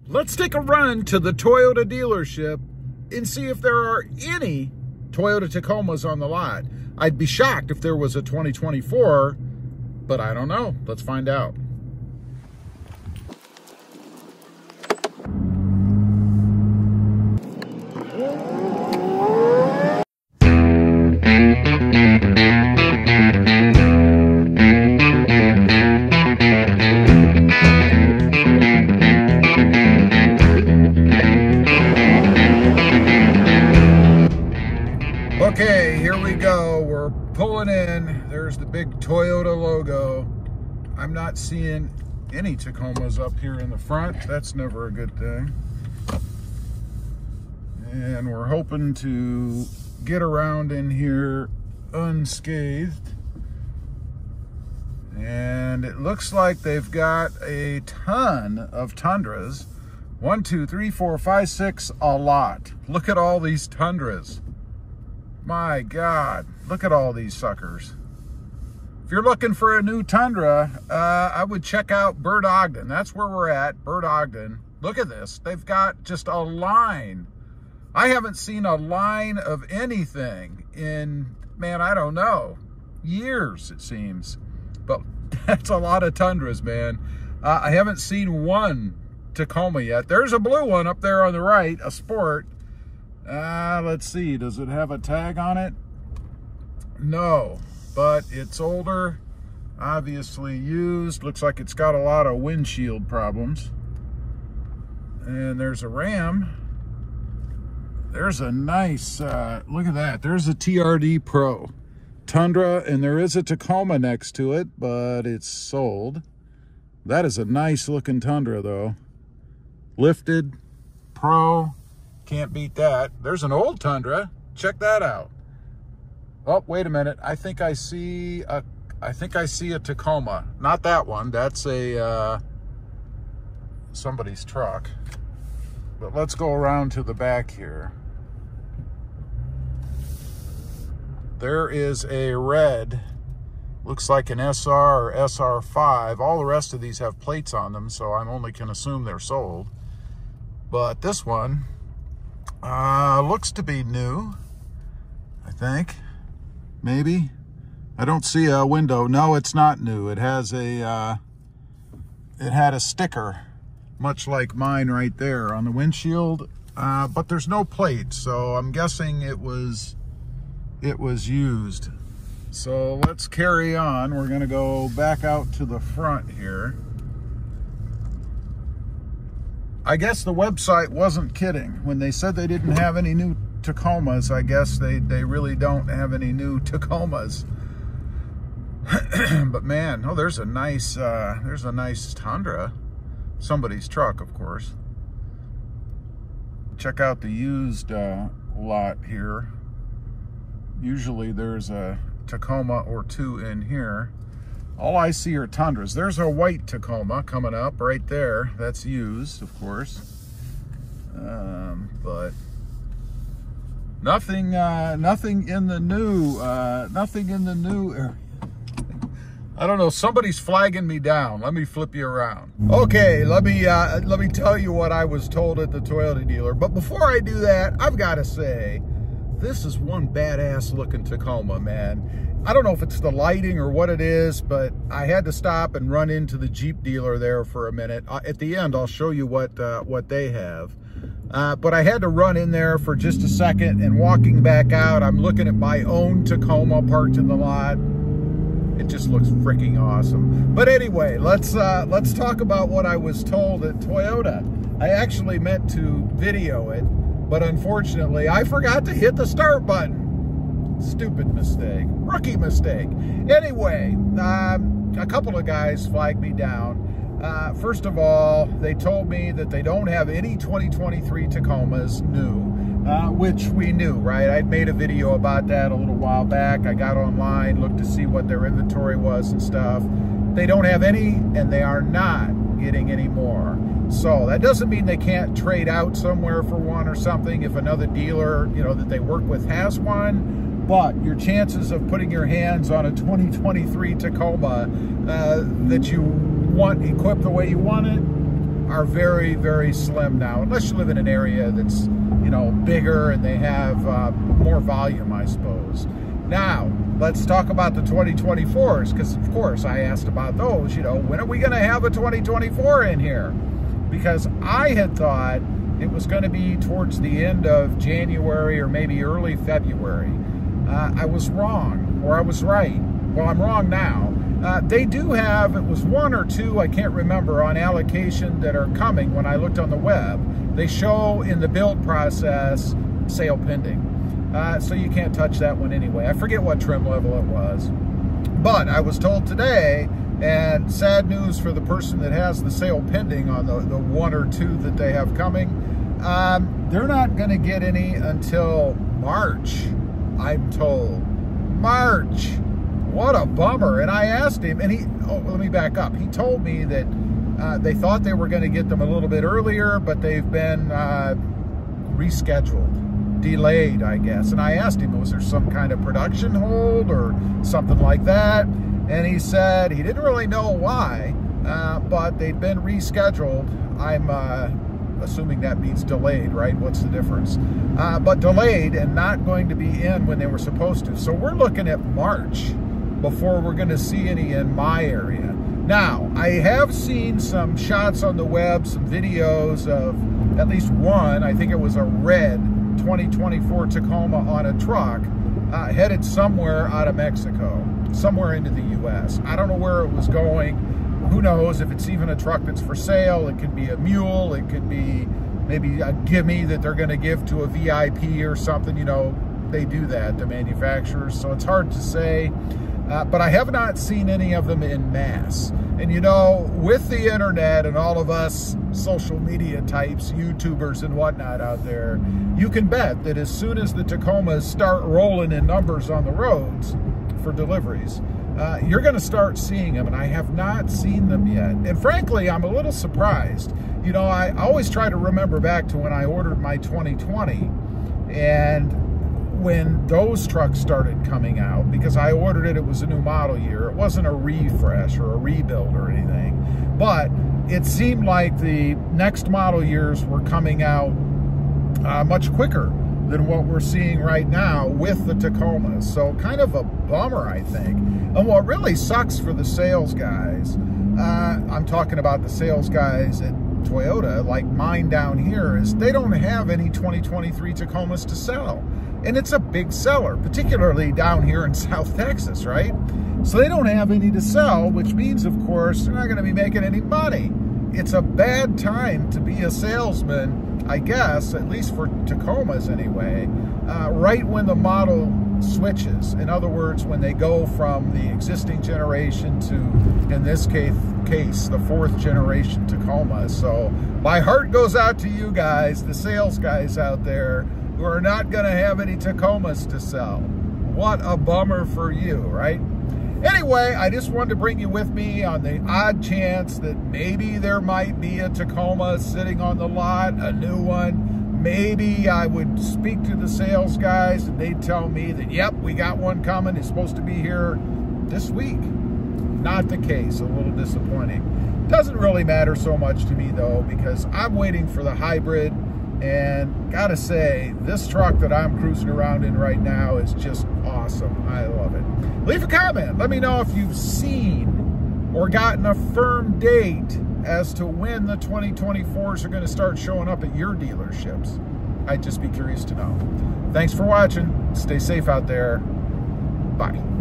Let's take a run to the Toyota dealership and see if there are any Toyota Tacomas on the lot. I'd be shocked if there was a 2024, but I don't know. Let's find out. Okay, here we go. We're pulling in. There's the big Toyota logo. I'm not seeing any Tacomas up here in the front. That's never a good thing. And we're hoping to get around in here unscathed. And it looks like they've got a ton of Tundras. 1, 2, 3, 4, 5, 6, a lot. Look at all these Tundras. My God, look at all these suckers. If you're looking for a new Tundra, I would check out Burt Ogden. That's where we're at, Burt Ogden. Look at this. They've got just a line. I haven't seen a line of anything in, man, I don't know, years it seems. But that's a lot of Tundras, man. I haven't seen one Tacoma yet. There's a blue one up there on the right, a Sport. Let's see, does it have a tag on it? No, but it's older, obviously used. Looks like it's got a lot of windshield problems. And there's a Ram. There's a nice, look at that. There's a TRD Pro Tundra, and there is a Tacoma next to it, but it's sold. That is a nice looking Tundra though. Lifted, Pro. Can't beat that. There's an old Tundra. Check that out. Oh, wait a minute. I think I see a Tacoma. Not that one. That's a somebody's truck. But let's go around to the back here. There is a red, looks like an SR or SR5. All the rest of these have plates on them, so I'm only can assume they're sold. But this one looks to be new, I think. Maybe. I don't see a window. No, it's not new. It has a, it had a sticker, much like mine right there on the windshield, but there's no plate, so I'm guessing it was used. So let's carry on. We're gonna go back out to the front here. I guess the website wasn't kidding. When they said they didn't have any new Tacomas, I guess they really don't have any new Tacomas. But man, oh, there's a nice Tundra. Somebody's truck, of course. Check out the used lot here. Usually there's a Tacoma or two in here. All I see are Tundras. There's a white Tacoma coming up right there. That's used, of course. But nothing in the new, area. I don't know. Somebody's flagging me down. Let me flip you around. Okay, let me tell you what I was told at the Toyota dealer. But before I do that, I've got to say, this is one badass looking Tacoma, man. I don't know if it's the lighting or what it is, but I had to stop and run into the Jeep dealer there for a minute. At the end, I'll show you what they have. But I had to run in there for just a second, and walking back out, I'm looking at my own Tacoma parked in the lot. It just looks freaking awesome. But anyway, let's talk about what I was told at Toyota. I actually meant to video it, but unfortunately, I forgot to hit the start button. Stupid mistake, rookie mistake. Anyway, a couple of guys flagged me down. First of all, they told me that they don't have any 2023 Tacomas new, which we knew, right? I'd made a video about that a little while back. I got online, looked to see what their inventory was and stuff. They don't have any, and they are not getting any more. So that doesn't mean they can't trade out somewhere for one or something if another dealer, you know, that they work with has one. But your chances of putting your hands on a 2023 Tacoma that you want equipped the way you want it, are very, very slim now, unless you live in an area that's, you know, bigger and they have more volume, I suppose. Now, let's talk about the 2024s, because of course I asked about those, you know, when are we going to have a 2024 in here? Because I had thought it was going to be towards the end of January or maybe early February. I was wrong, or I was right. Well, I'm wrong now. They do have, it was 1 or 2, I can't remember, on allocation that are coming when I looked on the web. They show in the build process, sale pending. So you can't touch that one anyway. I forget what trim level it was. But I was told today, and sad news for the person that has the sale pending on the 1 or 2 that they have coming, they're not going to get any until March, I'm told. March. What a bummer. And I asked him, and let me back up. He told me that they thought they were going to get them a little bit earlier, but they've been rescheduled, delayed, I guess. And I asked him, was there some kind of production hold or something like that? And he said he didn't really know why, but they'd been rescheduled. I'm assuming that means delayed, right? What's the difference? But delayed and not going to be in when they were supposed to. So we're looking at March before we're going to see any in my area. Now, I have seen some shots on the web, some videos of at least one, I think it was a red 2024 Tacoma on a truck, headed somewhere out of Mexico, somewhere into the US. I don't know where it was going. Who knows if it's even a truck that's for sale. It could be a mule, it could be maybe a gimme that they're going to give to a VIP or something. You know, they do that, the manufacturers, so it's hard to say. But I have not seen any of them in mass. And you know, with the internet and all of us social media types, YouTubers and whatnot out there, you can bet that as soon as the Tacomas start rolling in numbers on the roads for deliveries, you're going to start seeing them, and I have not seen them yet. And frankly, I'm a little surprised. You know, I always try to remember back to when I ordered my 2020, and when those trucks started coming out, because I ordered it, it was a new model year. It wasn't a refresh or a rebuild or anything, but it seemed like the next model years were coming out much quicker than what we're seeing right now with the Tacomas. So kind of a bummer, I think. And what really sucks for the sales guys, I'm talking about the sales guys at Toyota, like mine down here, is they don't have any 2023 Tacomas to sell. And it's a big seller, particularly down here in South Texas, right? So they don't have any to sell, which means, of course, they're not going to be making any money. It's a bad time to be a salesman, I guess, at least for Tacomas anyway, right when the model switches. In other words, when they go from the existing generation to, in this case, the 4th generation Tacoma. So my heart goes out to you guys, the sales guys out there, who are not going to have any Tacomas to sell. What a bummer for you, right? Anyway, I just wanted to bring you with me on the odd chance that maybe there might be a Tacoma sitting on the lot, a new one. Maybe I would speak to the sales guys and they'd tell me that, yep, we got one coming. It's supposed to be here this week. Not the case. A little disappointing. Doesn't really matter so much to me, though, because I'm waiting for the hybrid. And gotta say, this truck that I'm cruising around in right now is just awesome. I love it. Leave a comment. Let me know if you've seen or gotten a firm date as to when the 2024s are going to start showing up at your dealerships. I'd just be curious to know. Thanks for watching. Stay safe out there. Bye.